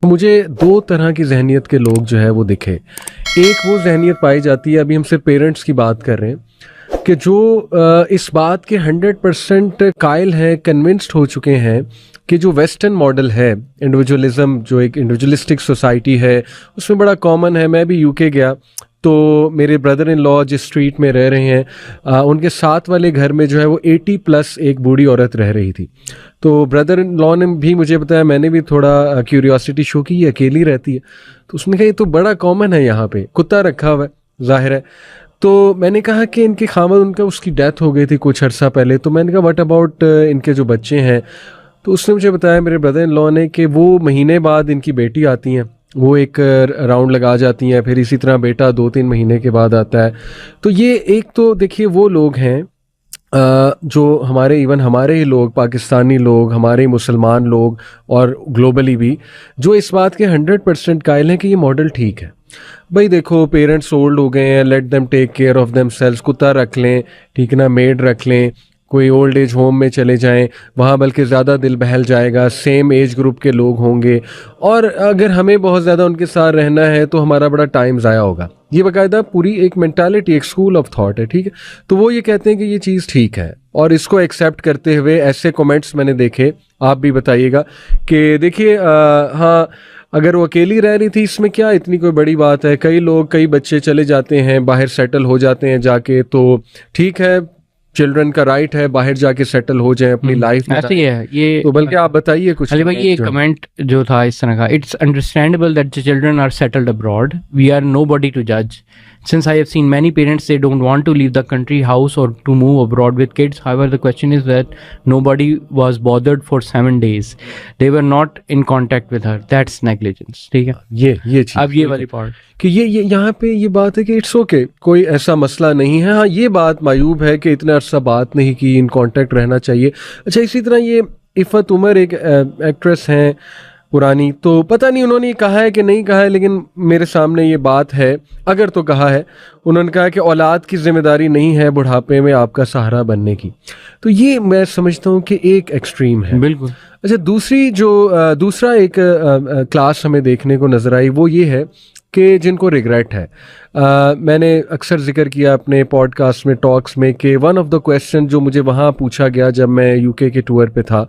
مجھے دو طرح کی ذہنیت کے لوگ جو ہے وہ دکھے. ایک وہ ذہنیت پائی جاتی ہے, ابھی ہم صرف پیرنٹس کی بات کر رہے ہیں, کہ جو اس بات کے 100% قائل ہیں, کنونسڈ ہو چکے ہیں کہ جو ویسٹرن ماڈل ہے, انڈیویجولزم, جو ایک انڈیویجولسٹک سوسائٹی ہے, اس میں بڑا کامن ہے. میں بھی یو کے گیا تو میرے بردر ان لا جس اسٹریٹ میں رہ رہے ہیں, ان کے ساتھ والے گھر میں جو ہے وہ 80+ ایک بوڑھی عورت رہ رہی تھی. تو بردر ان لا نے بھی مجھے بتایا, میں نے بھی تھوڑا کیوریوسٹی شو کی, یہ اکیلی رہتی ہے. تو اس نے کہا یہ تو بڑا کامن ہے یہاں پہ, کتا رکھا ہوا ہے ظاہر ہے. تو میں نے کہا کہ ان کے خامد, اس کی ڈیتھ ہو گئی تھی کچھ عرصہ پہلے. تو میں نے کہا واٹ اباؤٹ ان کے جو بچے ہیں؟ تو اس نے مجھے بتایا میرے بردر ان لا نے کہ وہ مہینے بعد ان کی بیٹی آتی ہیں, وہ ایک راؤنڈ لگا جاتی ہیں, پھر اسی طرح بیٹا 2-3 مہینے کے بعد آتا ہے. تو یہ ایک تو دیکھیے وہ لوگ ہیں جو ہمارے ایون ہمارے ہی لوگ, پاکستانی لوگ, ہمارے مسلمان لوگ اور گلوبلی بھی, جو اس بات کے 100% قائل ہیں کہ یہ ماڈل ٹھیک ہے. بھائی دیکھو پیرنٹس اولڈ ہو گئے ہیں, let them take care of themselves, کتا رکھ لیں, ٹھیک ہے نا, میڈ رکھ لیں, کوئی اولڈ ایج ہوم میں چلے جائیں, وہاں بلکہ زیادہ دل بہل جائے گا, سیم ایج گروپ کے لوگ ہوں گے, اور اگر ہمیں بہت زیادہ ان کے ساتھ رہنا ہے تو ہمارا بڑا ٹائم ضائع ہوگا. یہ باقاعدہ پوری ایک مینٹالٹی, ایک اسکول آف تھاٹ ہے, ٹھیک ہے. تو وہ یہ کہتے ہیں کہ یہ چیز ٹھیک ہے, اور اس کو ایکسیپٹ کرتے ہوئے ایسے کومنٹس میں نے دیکھے, آپ بھی بتائیے گا کہ دیکھیے ہاں اگر وہ اکیلی رہ رہی تھی اس میں کیا اتنی کوئی بڑی بات ہے, کئی لوگ, کئی بچے چلے جاتے ہیں باہر, سیٹل ہو جاتے ہیں جا کے, تو ٹھیک ہے, چلڈرن کا رائٹ ہے باہر جا کے سیٹل ہو جائیں اپنی لائف میں. ایسے ہی ہے یہ. تو بلکہ آپ بتائیے کچھ. علی بھائی یہ کمنٹ جو تھا اس طرح کا, it's understandable that the children are settled abroad, we are nobody to judge. Since I have seen many parents, they don't want to leave the country house or to move abroad with kids. However, the question is that nobody was bothered for 7 days. They were not in contact with her. That's negligence. ٹھیک ہے, یہ چیز, اب یہ والی part کہ یہ یہاں پہ یہ بات ہے کہ اٹس اوکے, کوئی ایسا مسئلہ نہیں ہے. ہاں یہ بات معیوب ہے کہ اتنا عرصہ بات نہیں کی, ان کانٹیکٹ رہنا چاہیے. اچھا اسی طرح یہ عفت عمر ایک ایکٹریس ہیں پرانی, تو پتہ نہیں انہوں نے یہ کہا ہے کہ نہیں کہا ہے, لیکن میرے سامنے یہ بات ہے, اگر تو کہا ہے, انہوں نے کہا کہ اولاد کی ذمہ داری نہیں ہے بڑھاپے میں آپ کا سہارا بننے کی. تو یہ میں سمجھتا ہوں کہ ایک ایکسٹریم ہے. بالکل. اچھا دوسرا ایک کلاس ہمیں دیکھنے کو نظر آئی, وہ یہ ہے کہ جن کو ریگریٹ ہے. میں نے اکثر ذکر کیا اپنے پوڈ کاسٹ میں, ٹاکس میں, کہ ون آف دا کویسچن جو مجھے وہاں پوچھا گیا جب میں یو کے ٹور پہ تھا,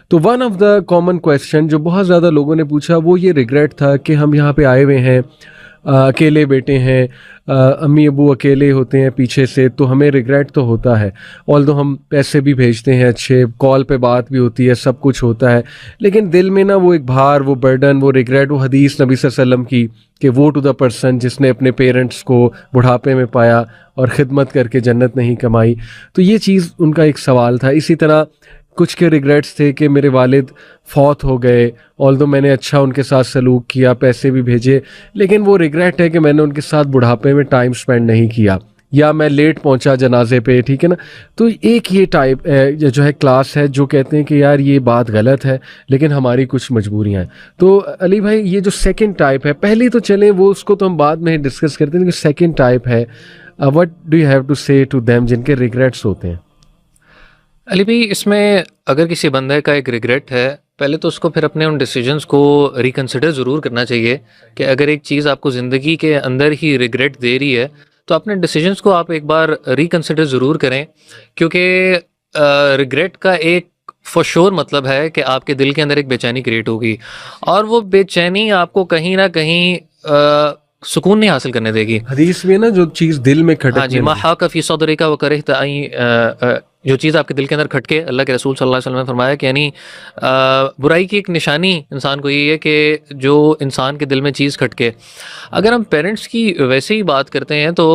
تو one of the common question جو بہت زیادہ لوگوں نے پوچھا وہ یہ ریگریٹ تھا کہ ہم یہاں پہ آئے ہوئے ہیں, اکیلے بیٹے ہیں, امی ابو اکیلے ہوتے ہیں پیچھے سے, تو ہمیں ریگریٹ تو ہوتا ہے, آلدو ہم پیسے بھی بھیجتے ہیں اچھے, کال پہ بات بھی ہوتی ہے, سب کچھ ہوتا ہے, لیکن دل میں نا وہ ایک بھار, وہ برڈن, وہ ریگریٹ, وہ حدیث نبی صلی اللہ علیہ وسلم کی کہ وہ ٹو دا پرسن جس نے اپنے پیرنٹس کو بڑھاپے میں پایا اور خدمت کر کے جنت نہیں کمائی. تو یہ چیز ان کا ایک سوال تھا. اسی طرح کچھ کے ریگریٹس تھے کہ میرے والد فوت ہو گئے, آلدو میں نے اچھا ان کے ساتھ سلوک کیا, پیسے بھی بھیجے, لیکن وہ ریگریٹ ہے کہ میں نے ان کے ساتھ بڑھاپے میں ٹائم سپینڈ نہیں کیا, یا میں لیٹ پہنچا جنازے پہ, ٹھیک ہے نا. تو ایک یہ ٹائپ جو ہے کلاس ہے جو کہتے ہیں کہ یار یہ بات غلط ہے لیکن ہماری کچھ مجبوریاں ہیں. تو علی بھائی یہ جو سیکنڈ ٹائپ ہے, پہلی تو چلیں وہ اس کو تو ہم بعد میں ڈسکس کرتے ہیں, لیکن سیکنڈ ٹائپ ہے, what do you have to say to them, جن کے ریگریٹس ہوتے ہیں. علی بھائی اس میں اگر کسی بندے کا ایک ریگریٹ ہے, پہلے تو اس کو پھر اپنے ان ڈیسیجنز کو ریکنسیڈر ضرور کرنا چاہیے کہ اگر ایک چیز آپ کو زندگی کے اندر ہی ریگریٹ دے رہی ہے تو اپنے ڈیسیجنز کو آپ ایک بار ریکنسیڈر ضرور کریں, کیونکہ ریگریٹ کا ایک فور شور مطلب ہے کہ آپ کے دل کے اندر ایک بے چینی کریٹ ہوگی, اور وہ بے چینی آپ کو کہیں نہ کہیں سکون نہیں حاصل کرنے دے گی. حدیث میں نا جو چیز دل میں کھٹکنے, ہاں جی, ما حاک فی صدرک وکرہت ان, جو چیز آپ کے دل کے اندر کھٹکے, اللہ کے رسول صلی اللہ علیہ وسلم نے فرمایا کہ یعنی برائی کی ایک نشانی انسان کو یہ ہے کہ جو انسان کے دل میں چیز کھٹکے. اگر ہم پیرنٹس کی ویسے ہی بات کرتے ہیں تو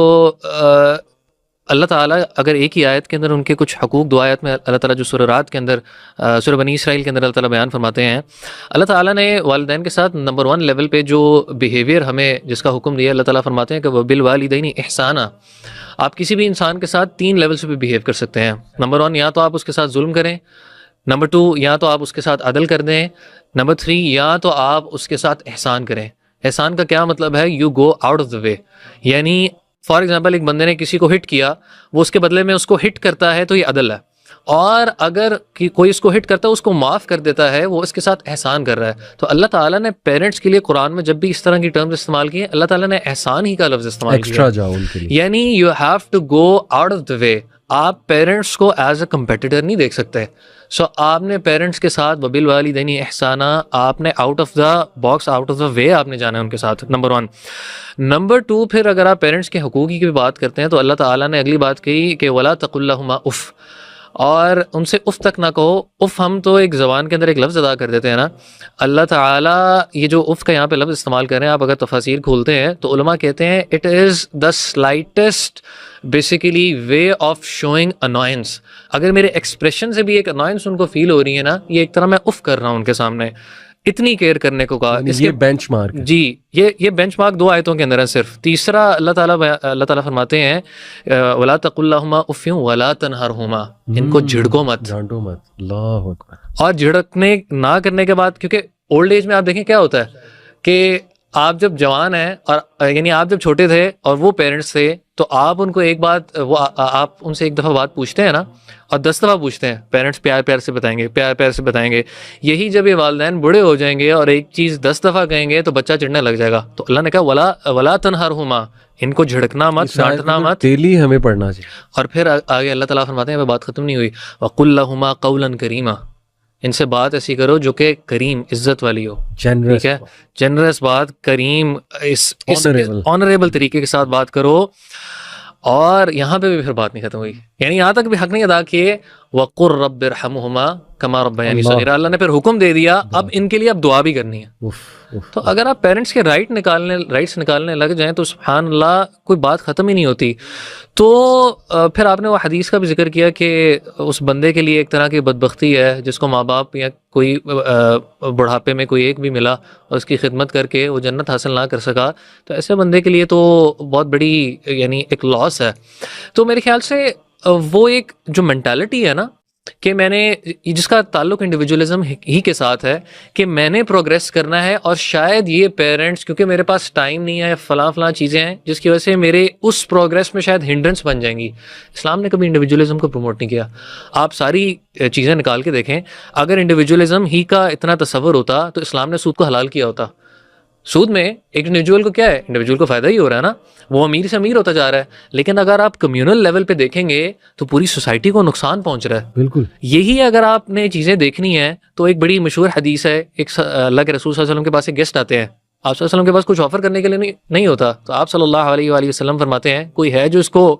اللہ تعالیٰ اگر ایک ہی آیت کے اندر ان کے کچھ حقوق, دو آیت میں اللہ تعالیٰ جو سورہ رات کے اندر, سورہ بنی اسرائیل کے اندر اللہ تعالیٰ بیان فرماتے ہیں, اللہ تعالیٰ نے والدین کے ساتھ نمبر 1 لیول پہ جو بیہیویئر ہمیں جس کا حکم دیا, اللہ تعالیٰ فرماتے ہیں کہ وَبِالْوَالِدَيْنِ احسانا. آپ کسی بھی انسان کے ساتھ 3 لیولس پہ بیہیو کر سکتے ہیں. نمبر 1, یا تو آپ اس کے ساتھ ظلم کریں. نمبر 2, یا تو آپ اس کے ساتھ عدل کر دیں. نمبر 3, یا تو آپ اس کے ساتھ احسان کریں. احسان کا کیا مطلب ہے؟ You go out of the way. یعنی فار ایگزامپل ایک بندے نے کسی کو ہٹ کیا, وہ اس کے بدلے میں اس کو ہٹ کرتا ہے تو یہ عدل ہے. اور اگر کوئی اس کو ہٹ کرتا ہے اس کو معاف کر دیتا ہے, وہ اس کے ساتھ احسان کر رہا ہے. تو اللہ تعالیٰ نے پیرنٹس کے لیے قرآن میں جب بھی اس طرح کی ٹرمز استعمال کی ہیں, اللہ تعالیٰ نے احسان ہی کا لفظ استعمال کیا, ایکسٹرا جاؤ ان کے لیے. یعنی you have to go out of the way. آپ پیرنٹس کو ایز اے کمپیٹیٹر نہیں دیکھ سکتے. سو آپ نے پیرنٹس کے ساتھ وبالوالدین احسانہ, آپ نے out of the box, out of the way آپ نے جانا ہے ان کے ساتھ, نمبر 1. نمبر 2, پھر اگر آپ پیرنٹس کے حقوق کی بھی بات کرتے ہیں تو اللہ تعالیٰ نے اگلی بات کہی کہ ولا تقل لہما اف, اور ان سے اف تک نہ کہو. اف ہم تو ایک زبان کے اندر ایک لفظ ادا کر دیتے ہیں نا, اللہ تعالیٰ یہ جو اف کا یہاں پہ لفظ استعمال کر رہے ہیں, آپ اگر تفاسیر کھولتے ہیں تو علماء کہتے ہیں it is the slightest basically way of showing invoice. اگر میرے ایکسپریشن سے بھی ایک انوائنس ان کو فیل ہو رہی ہے نا, یہ ایک طرح میں اف کر رہا ہوں ان کے سامنے, اتنی کیئر کرنے کو کہا. اس یہ کے بینچ مارک. جی یہ بینچ مارک 2 آیتوں کے اندر ہے صرف. تیسرا اللہ تعالیٰ فرماتے ہیں ولا تقل لہما اف ولا تنہرہما, ان کو جھڑکو مت, جھانٹو مت. اللہ اکبر. اور جھڑکنے نہ کرنے کے بعد, کیونکہ اولڈ ایج میں آپ دیکھیں کیا ہوتا ہے کہ آپ جب جوان ہیں, اور یعنی آپ جب چھوٹے تھے اور وہ پیرنٹس تھے, تو آپ ان کو ایک بات, وہ آپ ان سے ایک دفعہ بات پوچھتے ہیں نا, اور 10 دفعہ پوچھتے ہیں. پیرنٹس پیار پیار سے بتائیں گے, پیار پیار سے بتائیں گے. یہی جب یہ والدین بوڑھے ہو جائیں گے اور ایک چیز 10 دفعہ کہیں گے تو بچہ چڑھنے لگ جائے گا. تو اللہ نے کہا ولا تنہرہما, ان کو جھڑکنا مت, ڈانٹنا مت. ڈیلی ہمیں پڑھنا چاہیے. اور پھر آگے اللہ تعالیٰ فرماتے ہیں, بات ختم نہیں ہوئی, وقل لہما قولا کریما, ان سے بات ایسی کرو جو کہ کریم, عزت والی ہو, ٹھیک ہے, جنرس بات, کریم, آنریبل طریقے کے ساتھ بات کرو. اور یہاں پہ بھی پھر بات نہیں ختم ہوئی, یعنی یہاں تک بھی حق نہیں ادا کیے. وقر رب ارحمہما کما ربیانی صغیرا, اللہ نے پھر حکم دے دیا, اب ان کے لیے اب دعا بھی کرنی ہے. تو اگر آپ پیرنٹس کے رائٹس نکالنے لگ جائیں تو سبحان اللہ کوئی بات ختم ہی نہیں ہوتی. تو پھر آپ نے وہ حدیث کا بھی ذکر کیا کہ اس بندے کے لیے ایک طرح کی بدبختی ہے جس کو ماں باپ یا کوئی بڑھاپے میں کوئی ایک بھی ملا اور اس کی خدمت کر کے وہ جنت حاصل نہ کر سکا, تو ایسے بندے کے لیے تو بہت بڑی یعنی ایک لاس ہے. تو میرے خیال سے وہ ایک جو مینٹالٹی ہے نا کہ میں نے, جس کا تعلق انڈیویجولزم ہی کے ساتھ ہے کہ میں نے پروگریس کرنا ہے, اور شاید یہ پیرنٹس کیونکہ میرے پاس ٹائم نہیں ہے, فلاں چیزیں ہیں جس کی وجہ سے میرے اس پروگریس میں شاید ہنڈرنس بن جائیں گی. اسلام نے کبھی انڈیویجولزم کو پروموٹ نہیں کیا. آپ ساری چیزیں نکال کے دیکھیں, اگر انڈیویجولزم ہی کا اتنا تصور ہوتا تو اسلام نے سود کو حلال کیا ہوتا. سود میں ایک انڈیویجول کو کیا ہے, انڈیویجول کو فائدہ ہی ہو رہا ہے نا, وہ امیر سے امیر ہوتا جا رہا ہے. لیکن اگر آپ کمیونل لیول پہ دیکھیں گے تو پوری سوسائٹی کو نقصان پہنچ رہا ہے. بالکل. یہی اگر آپ نے چیزیں دیکھنی ہیں تو ایک بڑی مشہور حدیث ہے, ایک اللہ کے رسول صلی اللہ علیہ وسلم کے پاس ایک گیسٹ آتے ہیں, آپ صلی اللہ علیہ وسلم کے پاس کچھ آفر کرنے کے لیے نہیں ہوتا, تو آپ صلی اللہ علیہ وآلہ وسلم فرماتے ہیں کوئی ہے جو اس کو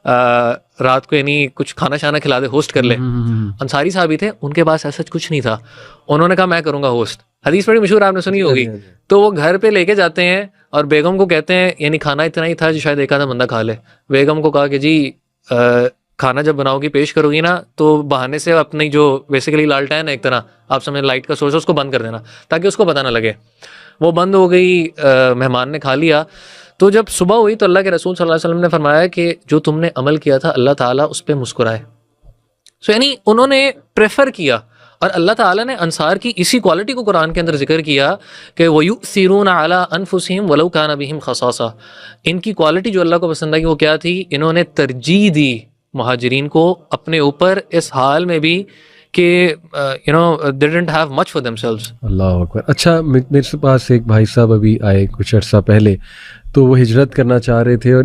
رات کو یعنی کچھ کھانا شانا کھلا دے, ہوسٹ کر لے. انصاری صحابی تھے, ان کے پاس ایسا کچھ نہیں تھا, انہوں نے کہا میں کروں گا ہوسٹ. حدیث بڑی مشہور آپ نے سنی ہوگی. تو وہ گھر پہ لے کے جاتے ہیں اور بیگم کو کہتے ہیں, یعنی کھانا اتنا ہی تھا جو شاید ایک آدھا بندہ کھا لے. بیگم کو کہا کہ جی کھانا جب بناؤ گی پیش کرو گی نا تو بہانے سے اپنی جو بیسیکلی لالٹین ہے ایک طرح آپ سمجھیں لائٹ کا سورس ہے, اس کو بند کر دینا تاکہ اس کو پتہ نہ لگے. وہ بند ہو گئی, مہمان نے کھا لیا. تو جب صبح ہوئی تو اللہ کے رسول صلی اللہ علیہ وسلم نے فرمایا کہ جو تم نے عمل کیا تھا اللہ تعالیٰ اس پہ مسکرائے. سو یعنی انہوں نے پریفر کیا, اور اللہ تعالیٰ نے انصار کی اسی کوالٹی کو قرآن کے اندر ذکر کیا کہ وَيُؤْثِرُونَ عَلَىٰ أَنفُسِهِمْ وَلَوْ كَانَ بِهِمْ خَصَاصَةٌ. ان کی کوالٹی جو اللہ کو پسند آئی وہ کیا تھی, انہوں نے ترجیح دی مہاجرین کو اپنے اوپر اس حال میں بھی کہ they didn't have much for themselves. اللہ اکبر. اچھا, میرے پاس ایک بھائی صاحب ابھی آئے کچھ عرصہ پہلے, تو وہ ہجرت کرنا چاہ رہے تھے اور